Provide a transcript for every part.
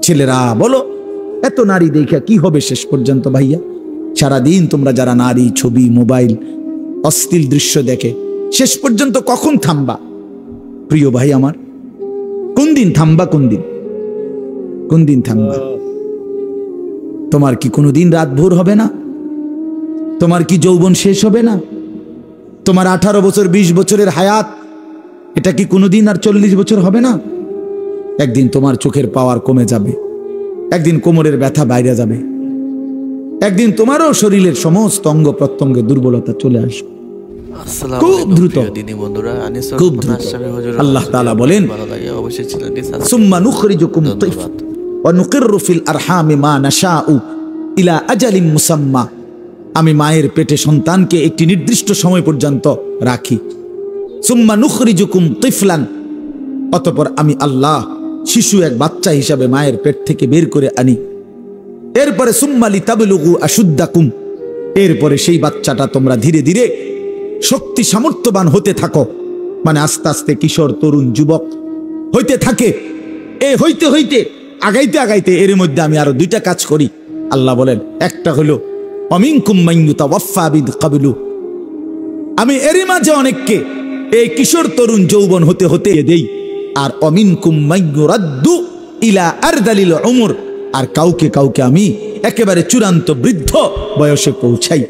ছেলেরা বলো, এত নারী দেখা কি হবে শেষ পর্যন্ত ভাইয়া? সারাদিন তোমরা যারা নারী ছবি মোবাইল অশ্লীল দৃশ্য দেখে, শেষ পর্যন্ত কখন থামবা প্রিয় ভাই আমার? কোন দিন থামবা? কোন দিন থামবা? তোমার কি কোনোদিন রাত ভোর হবে না? তোমার কি যৌবন শেষ হবে না? তোমার 18 বছর 20 বছরের হায়াত, এটা কি কোনোদিন আর 40 বছর হবে না? একদিন তোমার চোখের পাওয়ার কমে যাবে, একদিন কোমরের ব্যথা বাইরে যাবে, একদিন তোমারও শরীরের সমস্ত অঙ্গ প্রত্যঙ্গে দুর্বলতা চলে আসবে। খুব দ্রুত, খুব দ্রুত। আল্লাহ তাআলা বলেন, সুম্মা নুখরিজুকুম তিফলান ওয়া নুকিররু ফিল আরহামি মা নাশাউ ইলা আজালিম মুসাম্মা। আমি মায়ের পেটে সন্তানকে একটি নির্দিষ্ট সময় পর্যন্ত রাখি। সুম্মা নুখরিজুকুম তিফলান, অতঃপর আমি আল্লাহ শিশু এক বাচ্চা হিসাবে মায়ের পেট থেকে বের করে আনি। এরপরে সুম্মা লিতাবলুগু আশুদ্দাকুম, এরপরে সেই বাচ্চাটা তোমরা ধীরে ধীরে শক্তি সামর্থ্যবান হতে থাকো, মানে আস্তে আস্তে কিশোর তরুণ যুবক হইতে থাকে। এ হইতে হইতে আগাইতে আগাইতে এর মধ্যে আমি আরো 2টা কাজ করি। আল্লাহ বলেন, একটা হলো অমিনকুম মান ইউতাওয়াফফা বিকাবলু, আমি এরই মাঝে অনেককে এই কিশোর তরুণ যৌবন হতে হতে দেই। আর অমিনকুম মান ইউরাদ্দু ইলা আরদালিল উমর, আর কাউকে কাউকে আমি একেবারে চূড়ান্ত বৃদ্ধ বয়সে পৌঁছাই।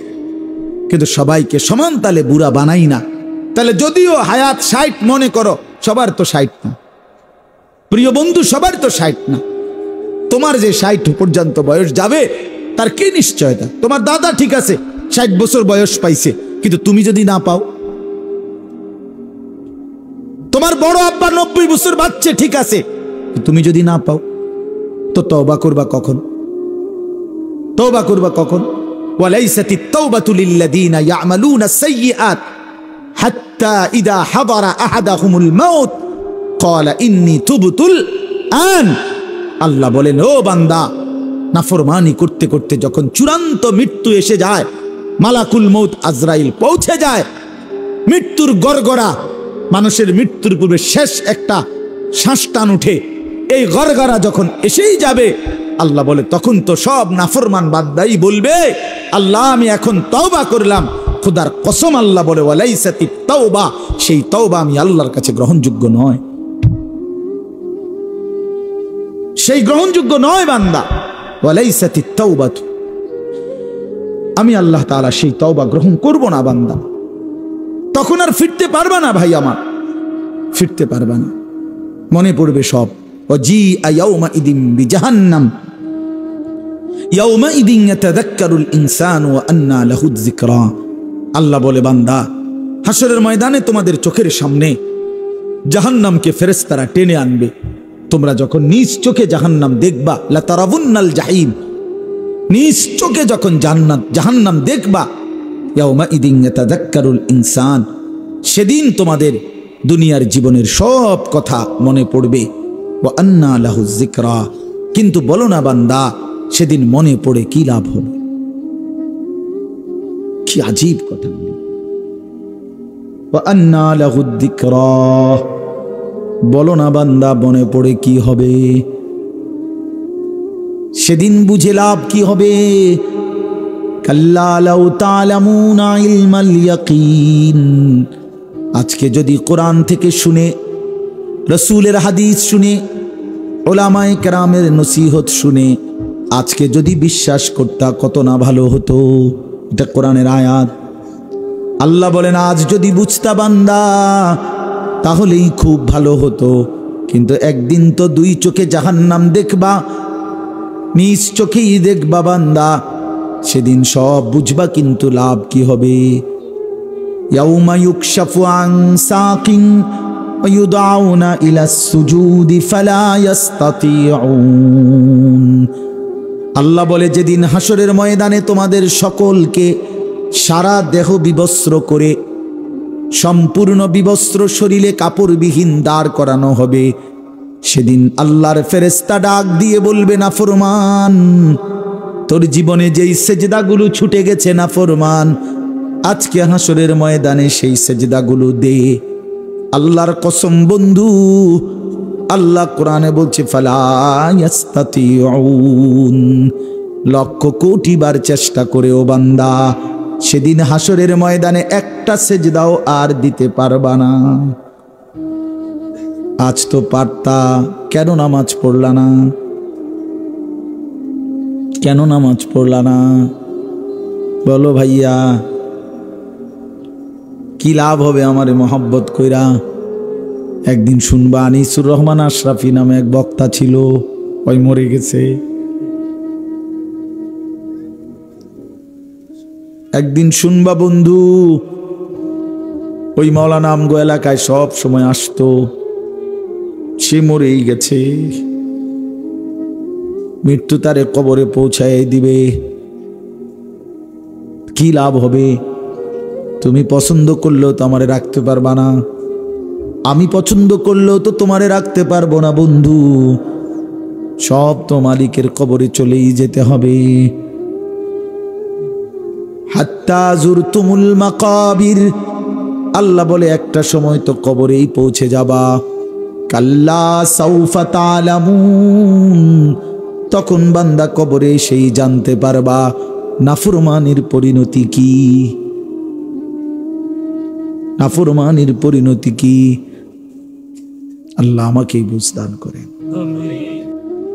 কিন্তু সবাইকে সমান তালে বুড়া বানাই না। তাহলে যদিও হায়াত 60 মনে করো, সবার তো 60 না প্রিয় বন্ধু, সবার তো 60 না। তোমার যে 60 পর্যন্ত বয়স যাবে তার কি নিশ্চয়তা? তোমার দাদা ঠিক আছে 60 বছর বয়স পাইছে, কিন্তু তুমি যদি না পাও। তোমার বড় আব্বা 90 বছর বাচ্চা ঠিক আছে, তুমি যদি না পাও, তো তওবা করবা কখন? তওবা করবা কখন? ওয়ালাইসাতিত তাওবাতু লিল্লাযিনা ইয়ামালুনা সাইয়্যাত হাত্তা ইযা হাদারা আহাদাহুমুল মাউত ক্বালা ইন্নী তুবতুল আন। আল্লাহ বলেন, ও বান্দা, নাফরমানি করতে করতে যখন চূড়ান্ত মৃত্যু এসে যায়, মালাকুল মউত আজরাইল পৌঁছে যায়, মৃত্যুর গড়গড়া, মানুষের মৃত্যুর পূর্বে শেষ একটা শ্বাস টান উঠে, এই গড়গড়া যখন এসেই যাবে, আল্লাহ বলে তখন তো সব নাফরমান বান্দাই বলবে, আল্লাহ আমি এখন তওবা করলাম। খোদার কসম আল্লাহ বলে, ওয়ালাইসাতিত তাওবা, সেই তওবা আমি আল্লাহর কাছে গ্রহণযোগ্য নয়, সেই গ্রহণযোগ্য নয় বান্দা। ওয়ালাইসাতিত তাওবাতু, আমি আল্লাহ তাআলা সেই তওবা গ্রহণ করব না বান্দা। তখন আর ফিরতে পারবা না ভাই আমার, ফিরতে পারবা না, মনে পড়বে সব। ওয়াজিআ ইয়াউমাইদিন বিজাহান্নাম ইয়াউমাইদিন ইয়াতাযাক্কারুল ইনসানু ওয়া আন্না লাহু যিকরা। আল্লাহ বলে, বান্দা, হাসরের ময়দানে তোমাদের চোখের সামনে জাহান্নামকে ফেরেশতারা টেনে আনবে। তোমরা যখন নিজ চোখে জাহান্নাম দেখবা, লা তারাবুন্নাল জাহিম, নিজ চোখে যখন জাহান্নাম দেখবা, ইয়াউমাইদিন ইয়াতাযাক্কারুল ইনসান, সেদিন তোমাদের দুনিয়ার জীবনের সব কথা মনে পড়বে। ওয়া আন্না লাহু যিকরা, কিন্তু বলো না বান্দা, সেদিন মনে পড়ে কি লাভ হবে? কি আজীব কথা! ওয়া আন্না লাহু যিকরা, বলো না বান্দা, মনে পড়ে কি হবে? সেদিন বুঝে লাভ কি হবে? কাল্লা লাউ তা'লামুনা ইলমাল ইয়াকিন। আজকে যদি কোরআন থেকে শুনে, রসুলের হাদিস শুনে, ওলামায়ে কেরামের নসিহত শুনে আজকে যদি বিশ্বাস করতা, কত না ভালো হতো। এটা কোরআনের আয়াত। আল্লাহ বলেন, আজ যদি বুঝতা বান্দা, তাহলেই খুব ভালো হতো। কিন্তু একদিন তো 2 চোখে জাহান্নাম দেখবা, নিজ চোখেই দেখবা বান্দা, সেদিন সব বুঝবা, কিন্তু লাভ কি হবে? ইয়াউমা ইউকশাফু আন সাকিন ওয়া ইউদআউনা ইলাস সুজুদি ফালা ইস্তাতিউন। আল্লাহ বলে, যেদিন হাসরের ময়দানে তোমাদের সকলকে সারা দেহ বিবস্ত্র করে, সম্পূর্ণ বিবস্ত্র শরীরে কাপড়বিহীন দাঁড় করানো হবে, সেদিন আল্লাহর ফেরেশতা ডাক দিয়ে বলবে, নাফরমান, তোর জীবনে যেই সেজদাগুলো ছুটে গেছে নাফরমান, আজকে হাসরের ময়দানে সেই সেজদাগুলো দে। আল্লাহর কসম বন্ধু, আল্লাহ কোরআনে বলছে ফালা ইয়াস্তাতিউন, লক্ষ কোটি বার চেষ্টা করেও বান্দা সেদিন হাসরের ময়দানে একটা সেজদাও আর দিতে পারবা না। আজ তো পারতা, কেন নামাজ পড়লা না? কেন নামাজ পড়লা না বলো ভাইয়া? কি লাভ হবে আমারে মহব্বত কইরা? একদিন শুনবা আনিসুর রহমান আশরাফি নামে এক বক্তা ছিল, ওই মরে গেছে। একদিন শুনবা বন্ধু, ওই মাওলানা আমগো এলাকায় সব সময় আসতো, সে মরেই গেছে। মৃত্যু তারে কবরে পৌঁছায় দিবে। কি লাভ হবে? তুমি পছন্দ করলেও তো আমারে রাখতে পারবা না, আমি পছন্দ করলেও তো তোমারে রাখতে পারবো না বন্ধু। সব তো মালিকের কবরে চলেই যেতে হবে। হাত্তা জুরতুমুল মাকাবির, আল্লাহ বলে একটা সময় তো কবরেই পৌঁছে যাবা। কাল্লা সাউফা তা'লামুন, তখন বান্দা কবরে সেই জানতে পারবা নাফরমানির পরিণতি কি। নাফরমানির পরিণতি কি? আল্লাহ আমাকেই বুঝদান করে।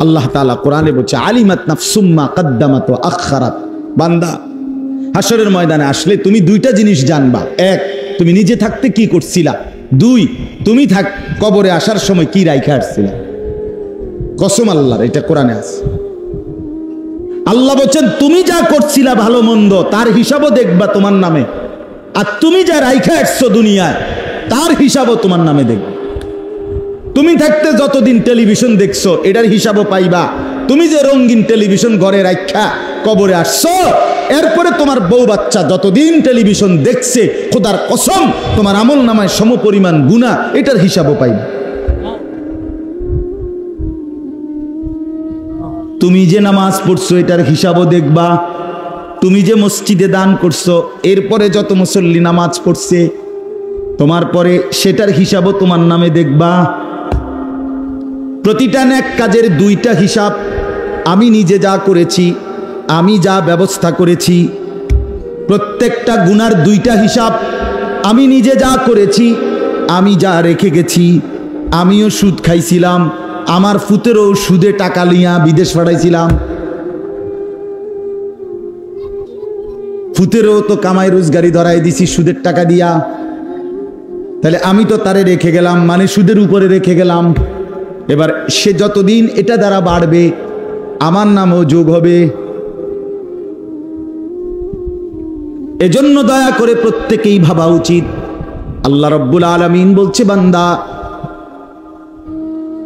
আল্লাহ তাআলা কোরআনে বলছে আলিমাত নাফসুম মা কদ্দামাত ওয়া আখখারাত। বান্দা হাসরের ময়দানে আসলে তুমি দুইটা জিনিস জানবা। এক, তুমি নিজে থাকতে কি করছিলা। দুই, তুমি কবরে আসার সময় কি রাইখা আসছিলা। কসম আল্লাহর, এটা কোরআনে আছে। আল্লাহ বলছেন তুমি যা করছিলা ভালো মন্দ তার হিসাবও দেখবা তোমার নামে, আর তুমি যা রাইখা আসছো দুনিয়ায় তার হিসাবও তোমার নামে দেখবে। তুমি থাকতে যতদিন টেলিভিশন দেখছো এটার হিসাবও পাইবা। তুমি যে রঙিন টেলিভিশন ঘরে রাখা কবরে আসছো, এরপরে তোমার বউ বাচ্চা যতদিন টেলিভিশন দেখছে, খোদার কসম তোমার আমল নামায় সমপরিমাণ গুনাহ, এটার হিসাবও পাইবা। তুমি যে নামাজ পড়ছো এটার হিসাবও দেখবা। তুমি যে মসজিদে দান করছো, এরপরে যত মুসল্লি নামাজ পড়ছে তোমার পরে, সেটার হিসাবও তোমার নামে দেখবা। প্রতিটা নেক কাজের দুইটা হিসাব। আমি নিজে যা করেছি, আমি যা ব্যবস্থা করেছি, প্রত্যেকটা গুনার দুইটা হিসাব। আমি নিজে যা করেছি, আমি যা রেখে গেছি। আমিও সুদ খাইছিলাম, আমার ফুতেরও সুদে টাকা লিয়া বিদেশ পাঠাইছিলাম। ফুতেরও তো কামাই রোজগারি ধরাই দিছি সুদের টাকা দিয়া। তাহলে আমি তো তারে রেখে গেলাম, মানে সুদের উপরে রেখে গেলাম। এবার সে যতদিন এটা দ্বারা বাড়বে আমার নামও যোগ হবে। এজন্য দয়া করে প্রত্যেকেই ভাবা উচিত। আল্লাহ রাব্বুল আলামিন বলছে বান্দা,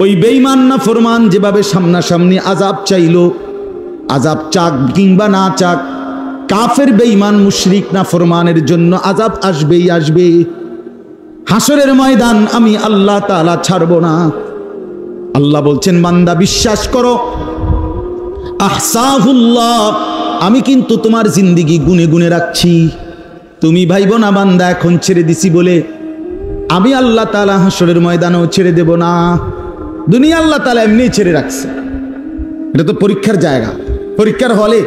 ওই বেঈমান না ফরমান যেভাবে সামনাসামনি আযাব চাইলো, আযাব চাক কিংবা না চাক, কাফের বেঈমান মুশরিক না ফরমানের জন্য আযাব আসবেই আসবে। হাসরের ময়দান আমি আল্লাহ তাআলা ছাড়ব না। আল্লাহ বলছেন বান্দা বিশ্বাস করো, আহসাহুল্লাহ, আমি কিন্তু তোমার জিন্দেগি গুনে গুনে রাখছি। তুমি ভাইবো না বান্দা এখন ছেড়ে দিছি বলে আমি আল্লাহ তাআলা হাসরের ময়দানেও ছেড়ে দেব না। দুনিয়া আল্লাহ তাআলা এমনি ছেড়ে রাখছে। এটা তো পরীক্ষার জায়গা। পরীক্ষার হলে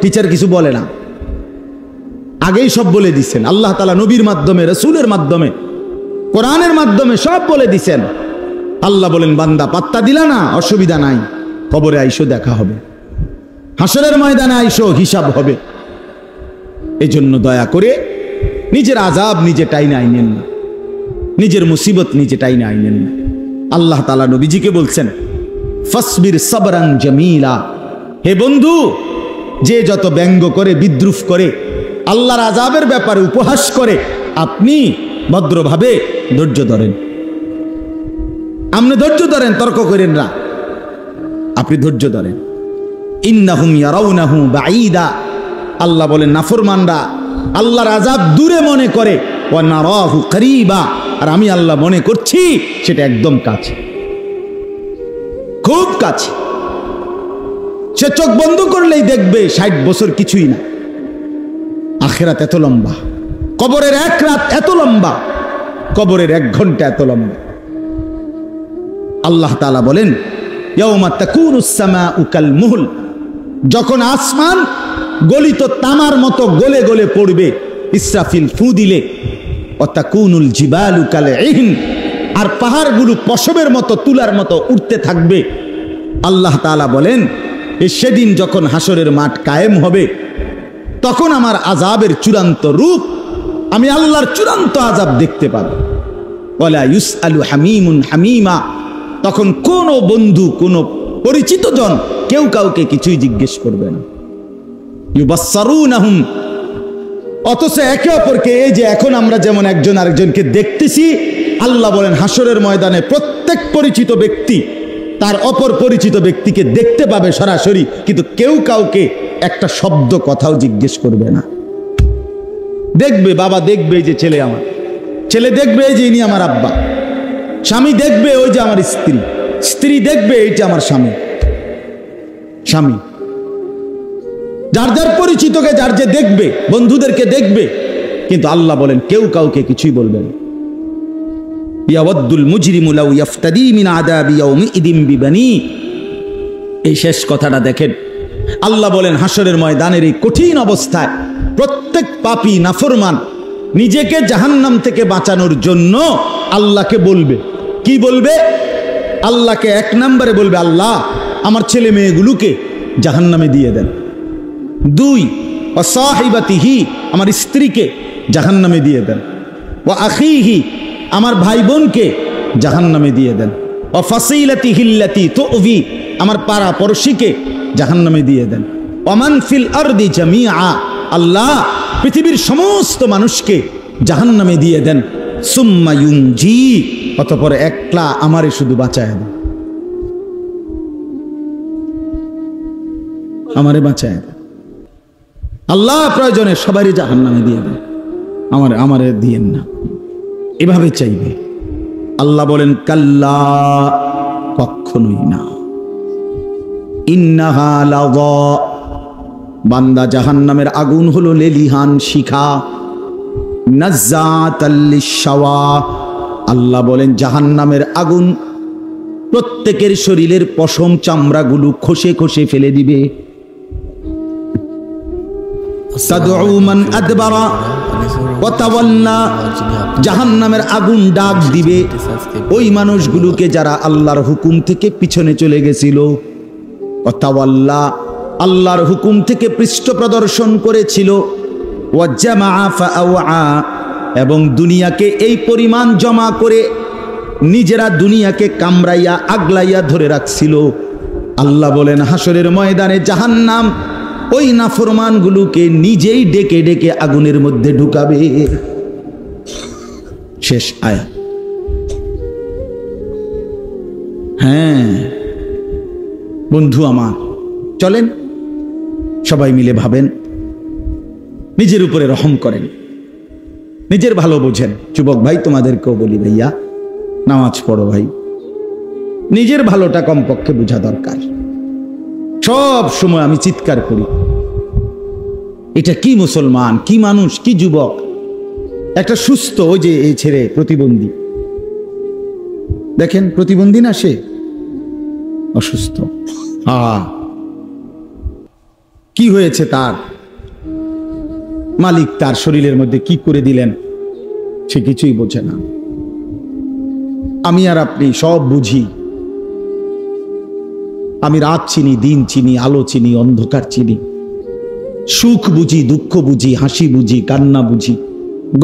টিচার কিছু বলে না, আগেই সব বলে দিচ্ছেন। আল্লাহ তাআলা নবীর মাধ্যমে, রাসূলের মাধ্যমে, কোরআনের মাধ্যমে সব বলে দিছেন। আল্লাহ বলেন বান্দা পাত্তা দিলা না, অসুবিধা নাই, কবরে আইসো দেখা হবে, হাসরের ময়দানে আইসো হিসাব হবে। এজন্য দয়া করে নিজের আযাব নিজে টাইনে আইনেন না, নিজের মুসিবত নিজে টাইনে আইনেন না। আল্লাহ তাআলা নবীজিকে বলছেন ফাসবির সাবরান জামিলা, হে বন্ধু, যে যত ব্যঙ্গ করে, বিদ্রুপ করে, আল্লাহর আযাবের ব্যাপারে উপহাস করে, আপনি ভদ্রভাবে ধৈর্য ধরেন। আপনি ধৈর্য ধরেন, তর্ক করেন না, আপনি ধৈর্য ধরেন। ইন্নাহুম ইয়ারাউনাহু বাঈদা, আল্লাহ বলেন নাফরমানরা আল্লাহর আযাব দূরে মনে করে, ওয়া নারাহু করিবা, আর আমি আল্লাহ মনে করছি সেটা একদম কাছে, খুব কাছে। সে চোখ বন্ধ করলেই দেখবে 60 বছর কিছুই না। আখিরাত এত লম্বা, কবরের এক রাত এত লম্বা, কবরের 1 ঘন্টা এত লম্বা। আল্লাহ তাআলা বলেন ইয়াউমা তাকুনুস সামাউ কাল মুহল, যখন আসমান গলিত তামার মতো গলে গলে পড়বে, ইসরাফিল ফু দিলে, ওয়া তাকুনুল জিবালু কাল ইহন, আর পাহাড়গুলো পশমের মতো তুলার মতো উঠতে থাকবে। আল্লাহ তাআলা বলেন সেদিন যখন হাসরের মাঠ কায়েম হবে, তখন আমার আযাবের চূড়ান্ত রূপ, আমি আল্লাহর চূড়ান্ত আযাব দেখতে পাবো। ওয়ালা ইউসআলু হামিমুন হামিমা, তখন কোন বন্ধু, কোন পরিচিত জন কেউ কাউকে কিছুই জিজ্ঞেস করবে না। ইউবাসসারুনাহুম, অথচ একে অপরকে, এই যে এখন আমরা যেমন একজন আরেকজনকে দেখতেছি, আল্লাহ বলেন হাসরের ময়দানে প্রত্যেক পরিচিত ব্যক্তি তার অপর পরিচিত ব্যক্তিকে দেখতে পাবে সরাসরি, কিন্তু কেউ কাউকে একটা শব্দ কথাও জিজ্ঞেস করবে না। দেখবে, বাবা দেখবে এই যে ছেলে আমার, ছেলে দেখবে এই যে ইনি আমার আব্বা, স্বামী দেখবে ওই যে আমার স্ত্রী, স্ত্রী দেখবে এইটা আমার স্বামী, স্বামী যার যার পরিচিতকে যার যে দেখবে, বন্ধুদেরকে দেখবে, কিন্তু আল্লাহ বলেন কেউ কাউকে কিছুই বলবে না। ইয়াওয়াদ্দুল মুজরিমু লাউ ইফতাদি মিন আযাবি ইয়াউমিইদিন বিবানি, এই শেষ কথাটা দেখেন। আল্লাহ বলেন হাসরের ময়দানের এই কঠিন অবস্থায় প্রত্যেক পাপী নাফরমান নিজেকে জাহান্নাম থেকে বাঁচানোর জন্য আল্লাহকে বলবে। কি বলবে? আল্লাহকে এক নম্বরে বলবে, আল্লাহ আমার ছেলে মেয়েগুলোকে জাহান্নামে দিয়ে দেন। দুই, ওয়া সাহিবাতিহি, আমার স্ত্রীকে জাহান্নামে দিয়ে দেন। ওয়া আখিহি, আমার ভাই বোনকে জাহান্নামে দিয়ে দেন। ওয়া ফাসিলাতিহিল্লাতি তুযি, আমার পাড়া পড়শিকে জাহান্নামে দিয়ে দেন। ওয়া মান ফিল আরদি জামিআ, আল্লাহ পৃথিবীর সমস্ত মানুষকে জাহান্নামে দিয়ে দেন। সুম্মা ইউনজি, অতঃপর একলা আমারে শুধু বাঁচায় দেন, আমারে বাঁচায় দেন। আল্লাহ প্রয়োজনে সবারই জাহান্নামে দিয়ে দেন, আমারে দিয়েন না, এভাবে চাইবে। আল্লাহ বলেন কাল্লা, কখনোই না। ইন্নাহা লাযা, বান্দা জাহান্নামের আগুন হলো লেলিহান শিখা। নাজ্জাতাল লিশাওয়া, আল্লাহ বলেন জাহান্নামের আগুন প্রত্যেকের শরীরের পশম চামড়াগুলো খসে খসে ফেলে দিবে। তাদউ মান আদবারা ওয়া তাওয়াল্লা, জাহান্নামের আগুন ডাক দিবে ওই মানুষগুলোকে যারা আল্লাহর হুকুম থেকে পিছনে চলে গেছিল। ওয়া তাওয়াল্লা, আল্লাহর হুকুম থেকে পৃষ্ঠ প্রদর্শন করেছিল। ওয়া জামাআ ফাআওয়া, এবং দুনিয়াকে এই পরিমাণ জমা করে নিজেরা দুনিয়াকে কামড়াইয়া আগলাইয়া ধরে রাখছিল। আল্লাহ বলেন হাসরের ময়দানে জাহান্নাম ওই নাফরমানগুলোকে নিজেই ডেকে ডেকে আগুনের মধ্যে ঢুকাবে। শেষ আয়াত। হ্যাঁ বন্ধু আমার, চলেন সবাই মিলে ভাবেন, নিজের উপরে রহম করেন, নিজের ভালো বোঝেন। যুবক ভাই তোমাদেরকেও বলি, ভাইয়া নামাজ পড়ো ভাই, নিজের ভালোটা কমপক্ষে বোঝা দরকার। সব সময় আমি চিৎকার করি, এটা কি মুসলমান, কি মানুষ, কি যুবক, একটা সুস্থ, ওই যে এই ছেলে প্রতিবন্ধী, দেখেন প্রতিবন্ধী না, সে অসুস্থ। কি হয়েছে তার? মালিক তার শরীরের মধ্যে কি করে দিলেন সে কিছুই বোঝে না। আমি আর আপনি সব বুঝি, আমি রাত চিনি, দিন চিনি, আলো চিনি, অন্ধকার চিনি, সুখ বুঝি, দুঃখ বুঝি, হাসি বুঝি, কান্না বুঝি,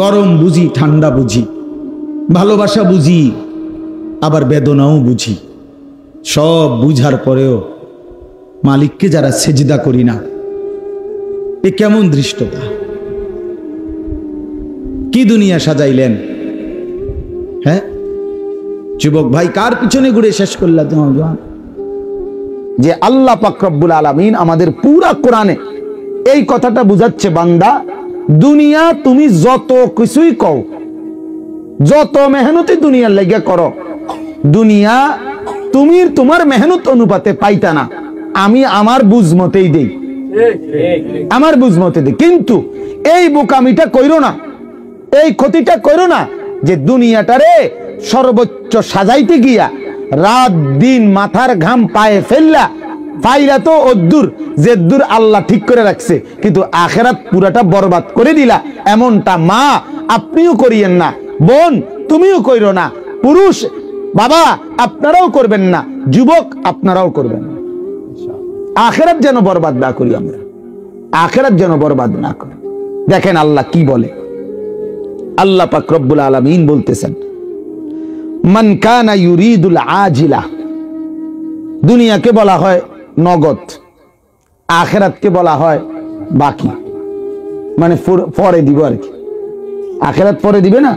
গরম বুঝি, ঠান্ডা বুঝি, ভালোবাসা বুঝি, আবার বেদনাও বুঝি। সব বুঝার পরেও মালিককে যারা সেজদা করি না, এ কেমন ধৃষ্টতা! কি দুনিয়া সাজাইলেন! হ্যাঁ যুবক ভাই, কার পিছনে ঘুরে শেষ করলা তোমার? যে আল্লাহ পাক রব্বুল আলামিন আমাদের পুরা কোরআনে এই কথাটা বুঝাচ্ছে, বান্দা দুনিয়া তুমি যত কিছুই কও, যত মেহনতি দুনিয়ার লেগে করো, দুনিয়া তুমি তোমার মেহনত অনুপাতে পাইতা না, আমি আমার বুঝমতেই দেই, আমার বুঝমতে দেই। কিন্তু এই বোকামিটা কইরো না, এই ক্ষতিটা কইরো না যে দুনিয়াটারে সর্বোচ্চ সাজাইতে গিয়া রাত দিন মাথার ঘাম পায়ে ফেললা ফাইরা তো অদ্দুর যেদ্দুর আল্লাহ ঠিক করে রাখছে, কিন্তু আখেরাত পুরাটা বরবাদ করে দিলা, এমনটা মা আপনিও করিয়েন না, বোন তুমিও কইরো না, পুরুষ বাবা আপনারাও করবেন না, যুবক আপনারাও করবেন না। আখেরাত যেন বরবাদ না করি আমরা, আখেরাত যেন বরবাদ না করি। দেখেন আল্লাহ কি বলে, আল্লাহ পাক রব্বুল আলামিন বলতেছেন, মান কানা ইউরিদুল আজিলা, দুনিয়াকে বলা হয় নগদ, আখেরাতকে বলা হয় বাকি, মানে পরে দিব আর কি। আখেরাত পরে দিবে না,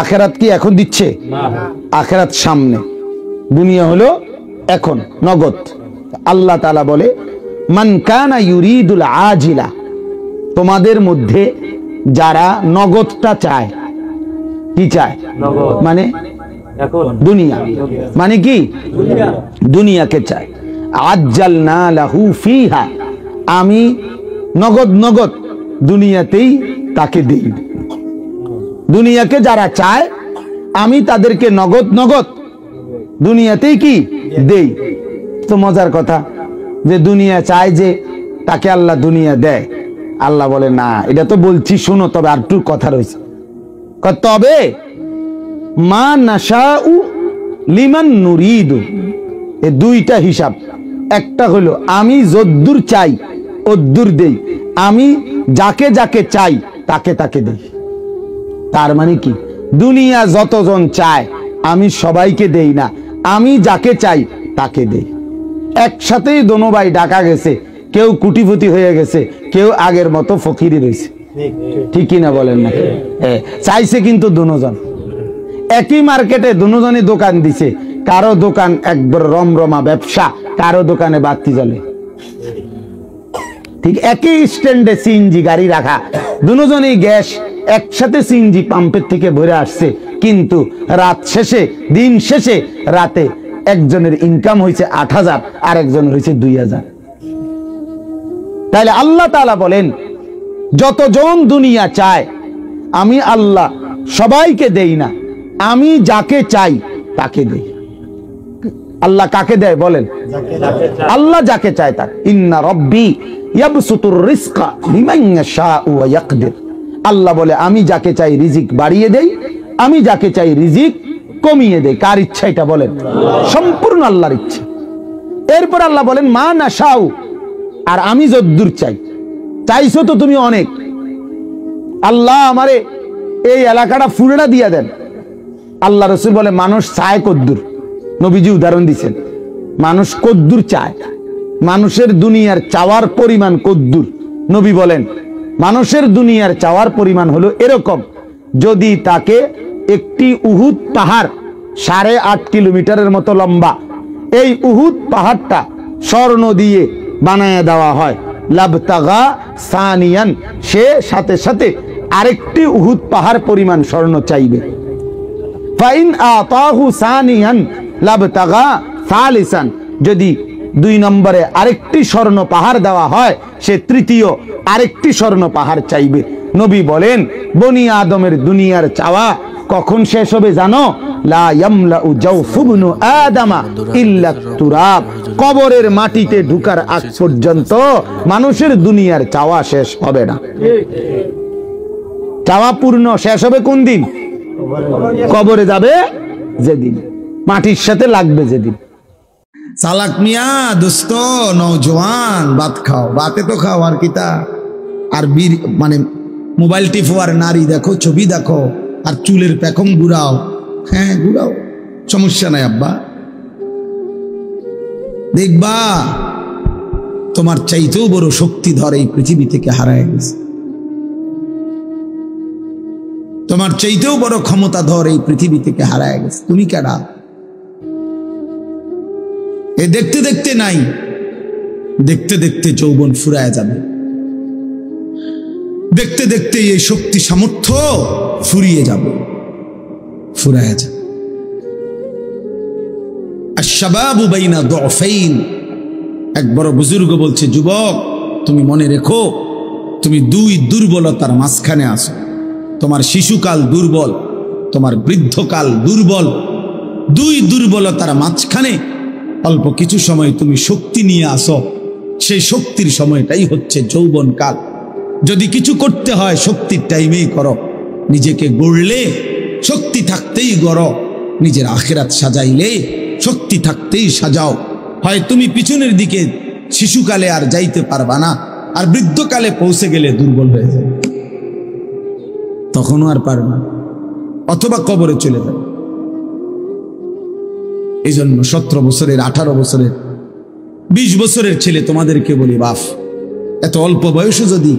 আখেরাত কি এখন দিচ্ছে? আখেরাত সামনে, দুনিয়া হলো এখন নগদ। আল্লাহ তাআলা বলে মান কানা ইউরিদুল আজিলা, তোমাদের মধ্যে যারা নগদটা চায়, কি চায়? মানে দুনিয়া, মানে কি দুনিয়াকে চায়। আজ্জালনা লাহু ফিহা, আমি নগদ নগদ দুনিয়াতেই তাকে দেই। দুনিয়াকে যারা চায় আমি তাদেরকে নগদ নগদ দুনিয়াতেই কি দেই। তো মজার কথা যে দুনিয়া চায় যে তাকে আল্লাহ দুনিয়া দেয়। আল্লাহ বলে না, এটা তো বলছি শোনো, তবে আর একটু কথা রয়েছে। তবে মা নাশাউ লিমান নুরিদু, এই দুইটা হিসাব। একটা হলো আমি যদ্দুর চাই অদ্দুর দেই, আমি যাকে যাকে চাই তাকে তাকে দেই। তার মানে কি, দুনিয়া যতজন চায় আমি সবাইকে দেই না, আমি যাকে চাই তাকে দেই। একসাথেই দোনো ভাই ডাকা গেছে, কেউ কুটিপতি হয়ে গেছে, কেউ আগের মতো ফকিরি রয়েছে, ঠিক কিনা বলেন না? চাইছে কিন্তু দুজন, একই মার্কেটে দুজনই দোকান দিছে, কারো দোকান একবার রমরমা ব্যবসা, কারো দোকানে বাতি জ্বলে। ঠিক একই স্ট্যান্ডে সিএনজি গাড়ি রাখা, দুজনই গ্যাস একসাথে সিএনজি পাম্পের থেকে ভরে আসছে, কিন্তু রাত শেষে দিন শেষে রাতে একজনের ইনকাম হয়েছে ৮,০০০ আর একজনের হয়েছে ২,০০০। তাহলে আল্লাহ তাআলা বলেন যতজন দুনিয়া চায় আমি আল্লাহ সবাইকে দেই না, আমি যাকে চাই তাকে দেই। আল্লাহ কাকে দেয় বলেন? আল্লাহ যাকে চায় তাকে। ইন্না রব্বি ইয়াবসুতুর রিজকা লিমান ইয়াশাউ ওয়া ইয়াকদির, আল্লাহ বলে আমি যাকে চাই রিজিক বাড়িয়ে দেই, আমি যাকে চাই রিজিক কমিয়ে দেই। কার ইচ্ছা এটা বলেন? সম্পূর্ণ আল্লাহর ইচ্ছা। এরপর আল্লাহ বলেন মা নাশাউ, আর আমি যদ্দুর চাই। চাইছো তো তুমি অনেক, আল্লাহ আমারে এই এলাকাটা ফুলটা দিয়া দেন। আল্লাহ রসুল বলে মানুষ চায় কদ্দুর, নবীজি উদাহরণ দিচ্ছেন মানুষ কদ্দুর চায়, মানুষের দুনিয়ার চাওয়ার পরিমাণ কদ্দুর। নবী বলেন মানুষের দুনিয়ার চাওয়ার পরিমাণ হলো এরকম, যদি তাকে একটি উহুদ পাহাড় ৮.৫ কিলোমিটারের মতো লম্বা, এই উহুদ পাহাড়টা স্বর্ণ দিয়ে বানায় দেওয়া হয়, লাবতাগা সানিয়ান, সে সাথে সাথে আরেকটি উহুদ পাহাড় পরিমাণ স্বর্ণ চাইবে। ফাইন আতাহু সানিয়ান লাবতাগা সালিসান, যদি ২ নম্বরে আরেকটি স্বর্ণ পাহাড় দেওয়া হয়, সে তৃতীয় আরেকটি স্বর্ণ পাহাড় চাইবে। নবী বলেন বনি আদমের দুনিয়ার চাওয়া কখন শেষ হবে জানো? লা ইয়ামলাউ জাওফুবনু আদামা ইল্লা তুরাব, কবরের মাটিতে ঢুকার আগ পর্যন্ত মানুষের দুনিয়ার চাওয়া শেষ হবে না। চাওয়া পূর্ণ শেষ হবে কোন দিন? কবরে যাবে যেদিন, মাটির সাথে লাগবে যেদিন। চালাক মিয়া দোস্ত নওজোয়ান, ভাত খাও, ভাতে তো খাও আর কিতা, আর বীর মানে মোবাইল টিপো আর নারী দেখো, ছবি দেখো, আর চুলের পেখম ঘুরাও। হ্যাঁ ঘুরাও, সমস্যা নাই আব্বা, দেখবা তোমার চাইতেও বড় শক্তিধর এই পৃথিবী থেকে হারায় গেছে, তোমার চাইতেও বড় ক্ষমতাধর এই পৃথিবী থেকে হারায় গেছে। তুমি কেডা? এ দেখতে দেখতে নাই, দেখতে দেখতে যৌবন ফুরায় যাবে, দেখতে দেখতে এই শক্তি সামর্থ্য ফুরিয়ে যাবে, ফুরায় যাবে। আশ-শাবাবু বাইনা দুফাইন, এক বড় বুজুর্গ বলছে, যুবক তুমি মনে রেখো তুমি ২ দুর্বলতার মাঝখানে আছো। তোমার শিশুকাল দুর্বল, তোমার বৃদ্ধকাল দুর্বল, দুই দুর্বলতার মাঝখানে অল্প কিছু সময় তুমি শক্তি নিয়ে আসো, সেই শক্তির সময়টাই হচ্ছে যৌবনকাল। যদি কিছু করতে হয় শক্তির টাইমেই করো, নিজেকে গড়লে শক্তি থাকতেই গড়ো, নিজের আখিরাত সাজাইলে শক্তি থাকতেই সাজাও। হয় তুমি পিছনের দিকে শিশুকালে আর যাইতে পারবা না, আর বৃদ্ধকালে পৌঁছে গেলে দুর্বল হয়ে যাবে, তখনও আর পারবা না, অথবা কবরে চলে যাবে। এই জন্য 17 বছরের, 18 বছরের, 20 বছরের ছেলে তোমাদেরকে বলি, বাপ, এত অল্প বয়সে যদি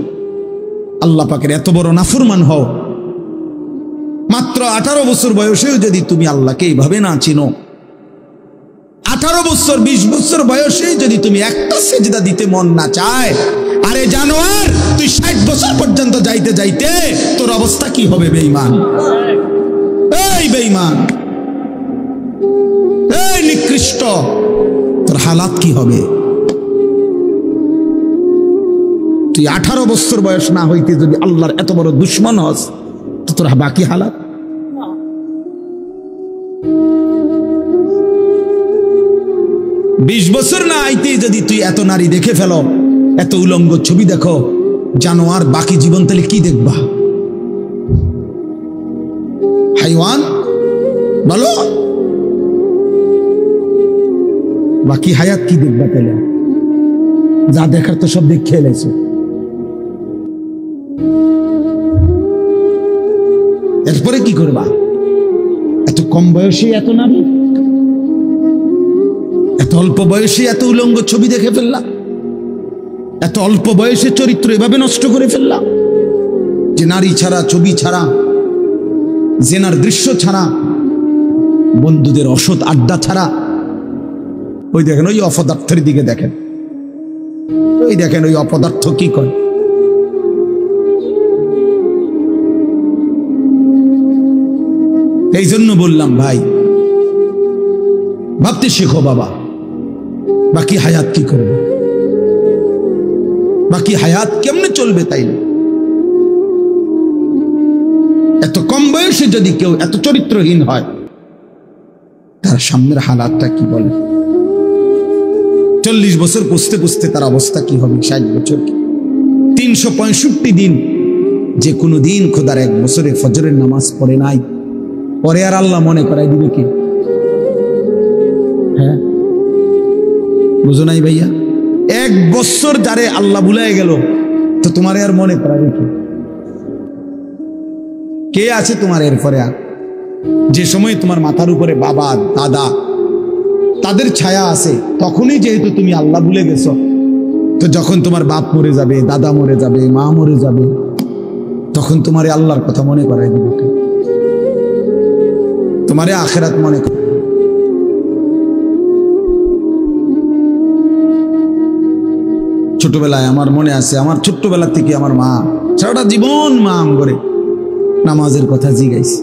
আল্লাহ পাকের এত বড় নাফরমান হও, মাত্র 18 বছর বয়সেও যদি তুমি আল্লাহকে এইভাবে না চিনো, 18 বছর 20 বছর বয়সে যদি তুমি একটা সেজদা দিতে মন না চায়, আরে জানোয়ার, তুই 60 বছর পর্যন্ত যাইতে যাইতে তোর অবস্থা কি হবে? বেঈমান, এই বেঈমান, এই নিকৃষ্ট, তোর হালাত কি হবে? তুই 18 বছর বয়স না হইতে যদি আল্লাহর এত বড় দুশ্মন হস, তো তোর বাকি হালাত। বিশ বছর না আইতেই যদি তুই এত নারী দেখে ফেলো, এত উলঙ্গ ছবি দেখো, জানোয়ার, বাকি জীবন তাহলে কি দেখবা? হাইওয়ান বলো, বাকি হায়াত কি দেখবা? তাহলে যা দেখার তো সব দেখে এলেছে। এরপরে কি করবা? এত কম বয়সে এত নারী, এত অল্প বয়সে এত উলঙ্গ ছবি দেখে ফেললাম, এত অল্প বয়সে চরিত্র এভাবে নষ্ট করে ফেললাম যে নারী ছাড়া, ছবি ছাড়া, জেনার দৃশ্য ছাড়া, বন্ধুদের অসৎ আড্ডা ছাড়া। ওই দেখেন, ওই অপদার্থের দিকে দেখেন, ওই দেখেন ওই অপদার্থ কি করে। এই জন্য বললাম ভাই, ভাবতে শেখো বাবা, বাকি হায়াত কি করবে, বাকি হায়াত কেমনে চলবে? তাই না, এত কম বয়সে যদি কেউ এত চরিত্রহীন হয়, তার সামনের হালাতটা কি বলে? 40 বছর পুষতে পুষতে তার অবস্থা কি হবে? 60 বছর, 365 দিন, যে কোনো দিন খোদার 1 বছরে ফজরের নামাজ পড়ে নাই, পরে আর আল্লাহ মনে করাই দিবে কি? হ্যাঁ, বুঝো নাই ভাইয়া? 1 বছর যারে আল্লাহ ভুলাই গেল, তো তোমার আর মনে করাবে কি? কে আছে তোমার এরপরে? আর যে সময় তোমার মাথার উপরে বাবা দাদা তাদের ছায়া আছে, তখনই যেহেতু তুমি আল্লাহ ভুলে গেছো, তো যখন তোমার বাপ মরে যাবে, দাদা মরে যাবে, মা মরে যাবে, তখন তোমারে আল্লাহর কথা মনে করাই দিবে কে? তোমারে আখিরাত মনে কর। ছোটবেলায় আমার মনে আছে, আমার ছোট্টবেলা থেকে আমার মা সারাটা জীবন মা করে নামাজের কথা জিগাইছে।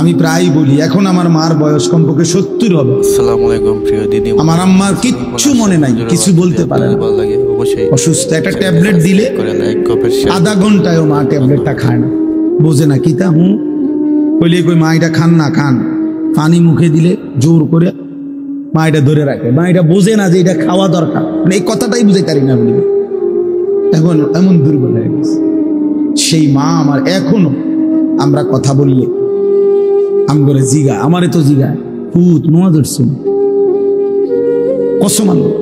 আমি প্রায় বলি, এখন আমার মার বয়স কমপক্ষে 70 হবে। আসসালামু আলাইকুম প্রিয় দিদি। আমার আম্মার কিচ্ছু মনে নাই, কিছু বলতে পারে না, অসুস্থ। একটা ট্যাবলেট দিলে আধা ঘন্টায়ও মা ট্যাবলেটটা খায় না, বোঝে না কি তা। কইলে কই, মা এটা খান না, খান। পানি মুখে দিলে জোর করে মা এটা ধরে রাখে, মা এটা বোঝে না যে এটা খাওয়া দরকার, মানে এই কথাটাই বুঝে পারি না বলি। এখন এমন দুর্বল হয়ে গেছে সেই মা আমার। এখনো আমরা কথা বললে আমগরে জিগা, আমারে তো জিগায়, পুত নোয়া ধরছে কসম আল্লাহ,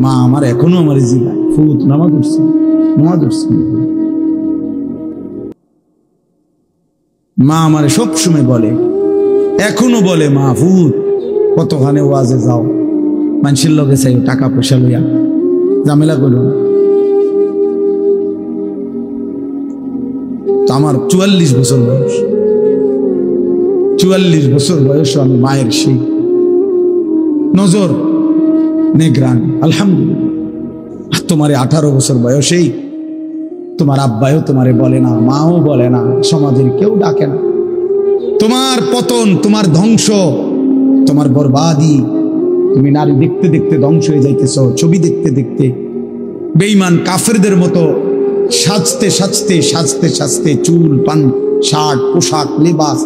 মা আমার এখনো আমার জিগায়, পুত নামা ধরছে, নোয়া ধরছে। মা আমারে সবসময় বলে, এখনো বলে, মা পুত কতখানে ওয়াজে যাও, মানুষের লগে চাই টাকা পয়সা লইয়া ঝামেলা করল। আমার 44 বছর বয়স, 44 বছর বয়স আমি মায়ের সেই নজর নেগ্রান, আলহামদুলিল্লাহ। আর তোমারে 18 বছর বয়সেই তোমার আব্বাও তোমারে বলে না, মাও বলে না, সমাজের কেউ ডাকে না। তোমার পতন, তোমার ধ্বংস, তোমার বরবাদি, তুমি নারী দেখতে দেখতে ধ্বংস হয়ে যাইতেছ, ছবি দেখতে দেখতে বেঈমান কাফেরদের মতো সাজতে সাজতে সাজতে সাজতে চুল পান শার্ট পোশাক লেবাস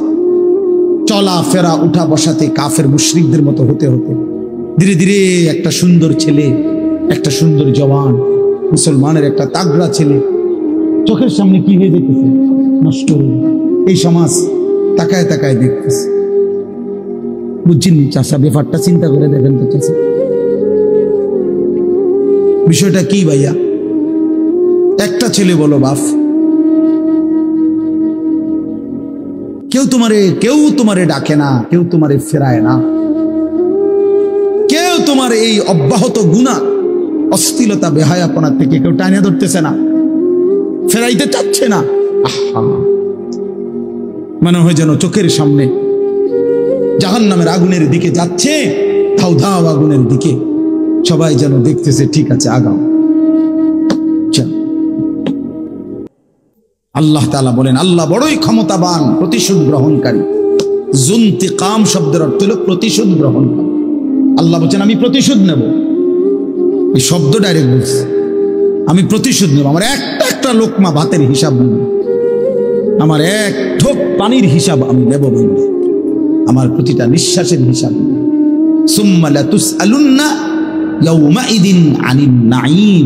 চলা ফেরা উঠা বসাতে কাফের মুশরিকদের মতো হতে হতে ধীরে ধীরে একটা সুন্দর ছেলে, একটা সুন্দর জওয়ান মুসলমানের একটা তাগড়া ছেলে চোখের সামনে কি হয়ে যেতেছে, নষ্ট হয়ে। এই সমাজ তাকায় তাকায় দেখতেছে। বুঝছেন চাষা, ব্যাপারটা চিন্তা করে দেখেন তো চাষা, বিষয়টা কি ভাইয়া? একটা ছেলে বলো বাপ, কেউ তোমারে ডাকে না, কেউ তোমারে ফেরায় না, কেউ তোমার এই অব্যাহত গুনাহ অশ্লীলতা বেহায়াপনা থেকে কেউ টানিয়ে ধরতেছে না, ফেরাইতে চাচ্ছে না। মনে হয় যেন চোখের সামনে জাহান্নামের আগুনের দিকে যাচ্ছে, ধাও ধাও আগুনের দিকে, সবাই যেন দেখতেছে ঠিক আছে আগাও। আল্লাহ তাআলা বলেন, আল্লাহ বড়ই ক্ষমতাবান, প্রতিশোধ গ্রহণকারী। যুনতিকাম শব্দের অর্থ হলো প্রতিশোধ গ্রহণকারী। আল্লাহ বলছেন আমি প্রতিশোধ নেব, এই শব্দ ডাইরেক্ট বলছে, আমি প্রতিশোধ নেব। আমার একটা লোকমা ভাতের হিসাব নেব, আমার এক ঢোক পানির হিসাব আমি নেব বন্ধু, আমার প্রতিটা নিঃশ্বাসের হিসাব নেব। সুম্মা লাতুসআলুন্না ইয়াউমাইদিন আনিন নাঈম,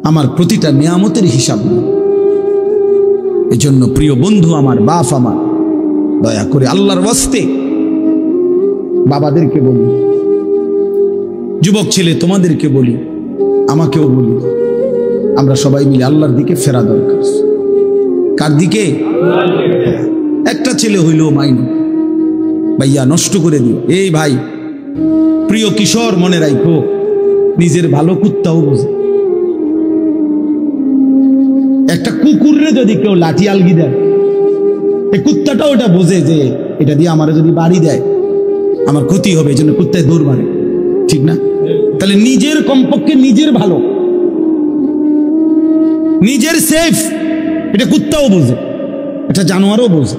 আমার প্রতিটা নিয়ামতের হিসাব নেব। এজন্য প্রিয় বন্ধু আমার, বাপ আমার, দয়া করে আল্লাহর ওয়াস্তে বাবাদেরকে বলি, যুবক ছেলে তোমাদেরকে বলি, আমাকেও বলি, আমরা সবাই মিলে আল্লাহর দিকে ফেরা দরকার। কার দিকে? একটা ছেলে হইলেও মাইনে ভাইয়া নষ্ট করে দিও। এই ভাই, প্রিয় কিশোর, মনে রাখো নিজের ভালো কুত্তাও বোঝে। একটা কুকুররে যদি কেউ লাঠি আলগি দেয়, এই কুত্তাটাও এটা বোঝে যে এটা দিয়ে আমার যদি বাড়ি দেয় আমার ক্ষতি হবে, এই জন্য কুত্তায় দৌড় মারে, ঠিক না? তাহলে নিজের কমপক্ষে নিজের ভালো, নিজের সেফ, এটা কুত্তাও বোঝে, এটা জানোয়ারও বোঝে।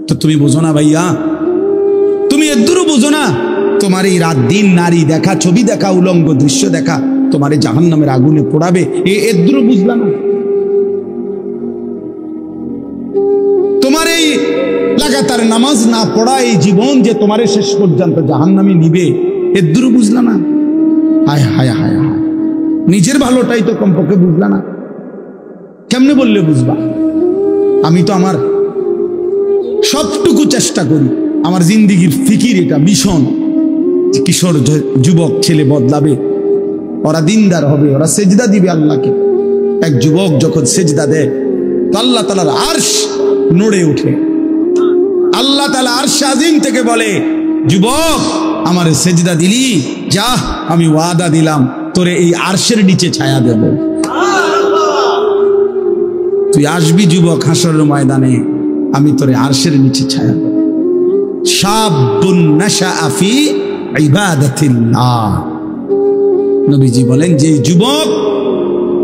তো তুমি বোঝো না ভাইয়া, তুমি এদুরও বোঝো না? তোমার এই রাত দিন নারী দেখা, ছবি দেখা, উলঙ্গ দৃশ্য দেখা তোমার এই জাহান্নামের আগুনে পোড়াবে, এদুরও বুঝলা না? তোমার এই লাগাতার নামাজ না পড়া এই জীবন যে তোমার শেষ পর্যন্ত জাহান্নামে নিবে, এদুরও বুঝলা না? হায় হায় হায় হায়, নিজের ভালোটাই তো কমপক্ষে বুঝলা না। কেমনে বললে বুঝবা? আমি তো আমার সবটুকু চেষ্টা করি, আমার জিন্দিগির ফিকির এটা মিশন, কিশোর যুবক ছেলে বদলাবে, ওরা দিনদার হবে, ওরা সেজদা দিবে আল্লাহকে। এক যুবক যখন সেজদা দেয় তো আল্লাহ তাআলার আরশ নড়ে ওঠে। আল্লাহ তাআলা আরশ আজিম থেকে বলে, যুবক আমার সেজদা দিলি, যা আমি ওয়াদা দিলাম তোরে এই আরশের নিচে ছায়া দেব। তুই আসবি যুবক হাসরের ময়দানে, আমি তোরে আরশের নিচে ছায়া দেব। শাবুন নাশাআ ফি ইবাদাতিল্লাহ, নবীজি বলেন যে যুবক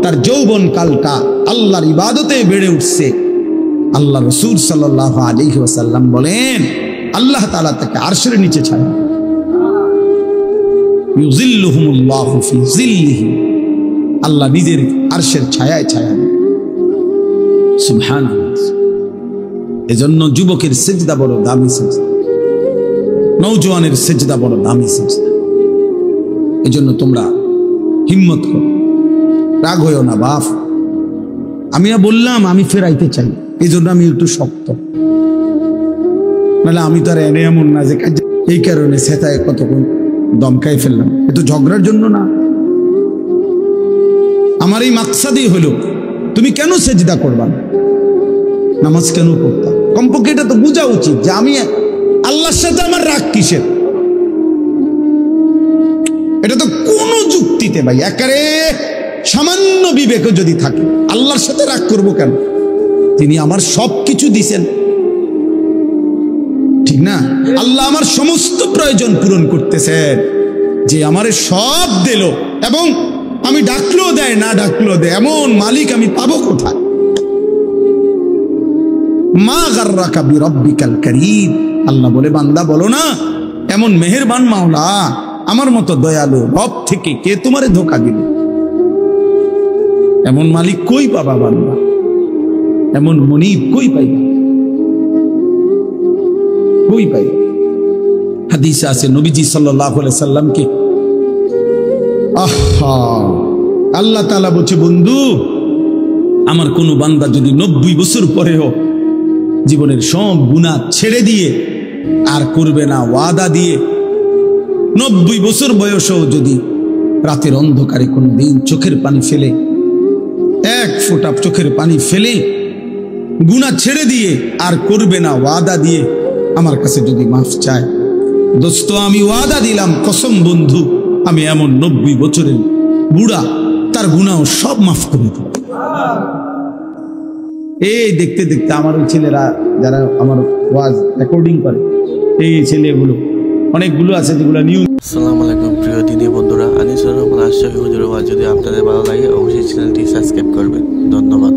তার যৌবন কালটা আল্লাহর ইবাদতে বেড়ে উঠছে, আল্লাহ রাসূল সাল্লাল্লাহু আলাইহি ওয়াসাল্লাম বলেন আল্লাহ তাআলা তাকে আরশের নিচে ছায়া, ইউযিল্লুহুমুল্লাহু ফি যিল্লিহি, আল্লাহ নিজের আরশের ছায়ায় ছায়া দেন। সুবহানাল্লাহ। এজন্য যুবকের সিজদা বড় দামি সিজদা, নওজোয়ানের সিজদা বড় দামি সিজদা। এজন্য তোমরা হিম্মত করো, রাগ হইও না বাপ। আমি বললাম আমি ফেরাইতে চাই, এই জন্য আমি একটু শক্ত, নাহলে আমি তো আর এনে এমন না যে এই কারণে সেটায় কতক্ষণ দমকাই ফেললাম, এ তো ঝগড়ার জন্য না। আমার এই মাকসাদই হলো তুমি কেন সেজদা করবা না, নামাজ কেন করতা? কমপক্ষে এটা তো বোঝা উচিত যে আমি আল্লাহর সাথে আমার রাগ কিসের। এটা তো কোনো যুক্তিতে ভাই একারে সামান্য বিবেক যদি থাকে, আল্লাহর সাথে রাগ করব কেন? তিনি আমার সব কিছু দিছেন, ঠিক না? আল্লাহ আমার সমস্ত প্রয়োজন পূরণ করতেছেন, যে আমারে সব দিল এবং আমি ডাকলেও দেয় না ডাকলেও দেয়, এমন মালিক আমি পাবো কোথায়? মা গাররাকা বিরাব্বিকাল কারীম, আল্লাহ বলে বান্দা বলো না এমন মেহেরবান মাওলা আমার মতো দয়ালু রব থেকে কে তোমারে ধোঁকা দিবে? এমন মালিক কই পাবা বান্দা? এমন মনিব কই পাইবা, কই পাইবা? হাদিসে আছে নবীজি সাল্লাল্লাহু আলাইহি সাল্লামকে আল্লাহ তাআলা বলছে, বন্ধু আমার কোন বান্দা যদি 90 বছর পরেও জীবনের সব গুনাহ ছেড়ে দিয়ে আর করবে না ওয়াদা দিয়ে, 90 বছর বয়সেও যদি রাতের অন্ধকারে কোন দিন চোখের পানি ফেলে, এক ফোঁটা চোখের পানি ফেলে গুনাহ ছেড়ে দিয়ে আর করবে না ওয়াদা দিয়ে আমার কাছে যদি মাফ চায়, দোস্ত আমি ওয়াদা দিলাম, কসম বন্ধু, আমি এমন 90 বছরের বুড়া তার গুনাহ সব মাফ করে দেব। এই দেখতে দেখতে আমার ওই ছেলেরা যারা আমার ওয়াজ রেকর্ডিং করে, এই ছেলেগুলো অনেকগুলো আছে যেগুলো নিউজ। আসসালামু আলাইকুম প্রিয় দিনী বন্ধুরা, আনিসুর রহমান আশরাফি হুজুরের ওয়াজ যদি আপনাদের ভালো লাগে অবশ্যই চ্যানেলটি সাবস্ক্রাইব করবেন। ধন্যবাদ।